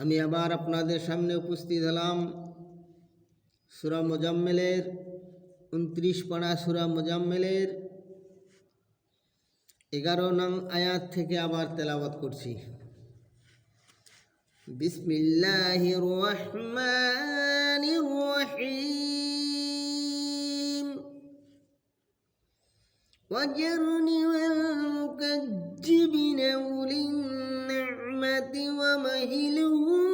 আমি আবার আপনাদের সামনে উপস্থিত হলাম সূরা মুজাম্মিলের 29 পারা সূরা মুজাম্মিলের 11 নং আয়াত থেকে আবার তেলাওয়াত করছি। বিসমিল্লাহির রহমানির রহিম। ওয়াজরনি ওয়াল মুকাজ্জিবিনা উলিন নি'মাতি ওয়া মাহিলুহুম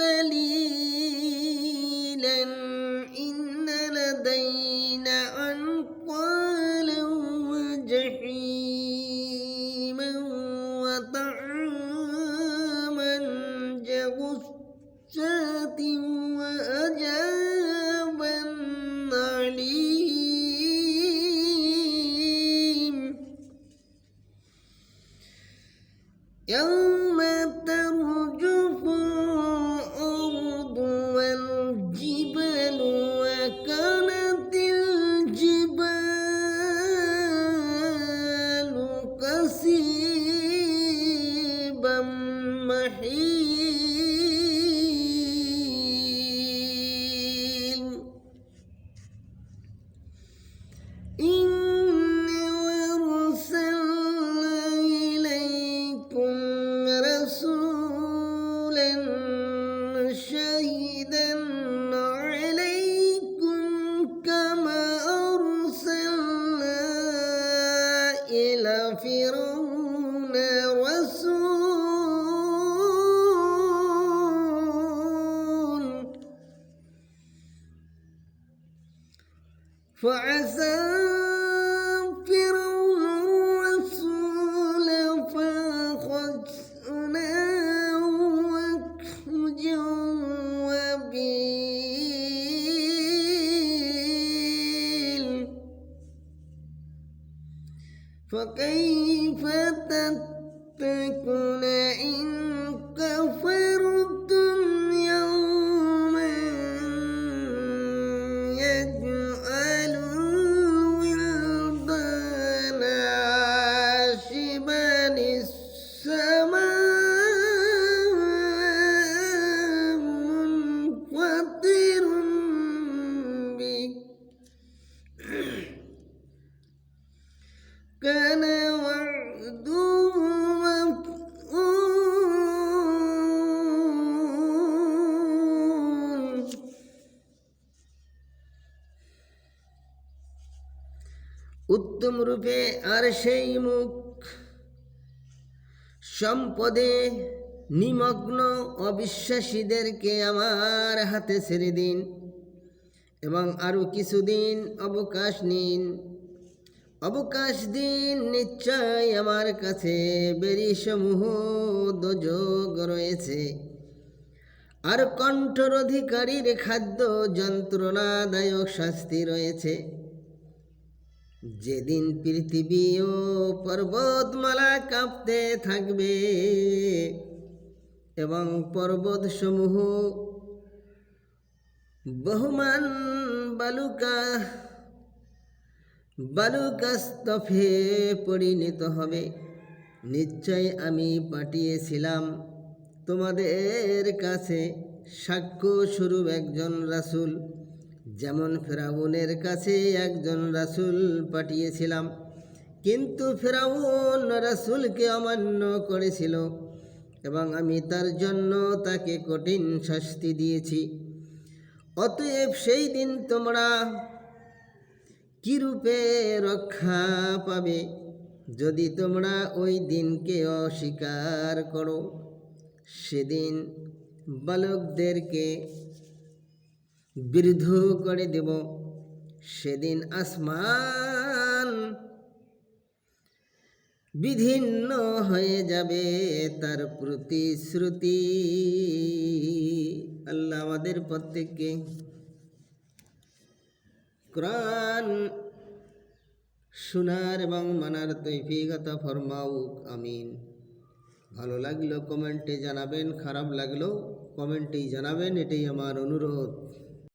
কালিলান ইন্না লাদাইনা আনকালান ওয়া জাহিমান ওয়া তা'আমান জাগুসাতিন ওয়া আজাban আলীম। يوم ترجف الأرض والجبال وكانت الجبال كثيبا مهيل. شهيدا عليكم كما أرسلنا إلى فرعون رسول فعسى فرعون الرسول فأخذناه أخذا وبيل. فكيف تتقون إن كفرتم يوما يجعل الولدان شبه السماء منفطر به كان وعده مفعول. উত্তম রূপে আর সেই মুখ সম্পদে নিমগ্ন অবিশ্বাসীদেরকে আমার হাতে ছেড়ে দিন এবং আরও কিছুদিন অবকাশ দিন। নিশ্চয় আমার কাছে বেরিসমূহ দোজক রয়েছে আর কণ্ঠর অধিকারীর খাদ্য যন্ত্রণাদায়ক শাস্তি রয়েছে। যেদিন পৃথিবী ও পর্বতমালা কাঁপতে থাকবে এবং পর্বতসমূহ বহুমান বালুকাস্তফে পরিণত হবে। নিশ্চয় আমি পাঠিয়েছিলাম তোমাদের কাছে সাক্ষ্য স্বরূপ একজন রাসূল, যেমন ফেরাউনের কাছে একজন রাসূল পাঠিয়েছিলাম, কিন্তু ফেরাউন রাসূলকে অমান্য করেছিল এবং আমি তার জন্য তাকে কঠিন শাস্তি দিয়েছি। অতএব সেই দিন তোমরা কিরূপে রক্ষা পাবে যদি তোমরা ওই দিনকে অস্বীকার করো? সেদিন বালকদেরকে বৃদ্ধ করে দেব। সেদিন আসমান বিধিন্ন হয়ে যাবে তার প্রতিশ্রুতি। আল্লাহ আমাদের প্রত্যেককে কোরআন শোনার এবং মানার তৌফিক আতা ফরমাউক, আমিন। ভালো লাগলো কমেন্টে জানাবেন, খারাপ লাগলো কমেন্টেই জানাবেন, এটাই আমার অনুরোধ।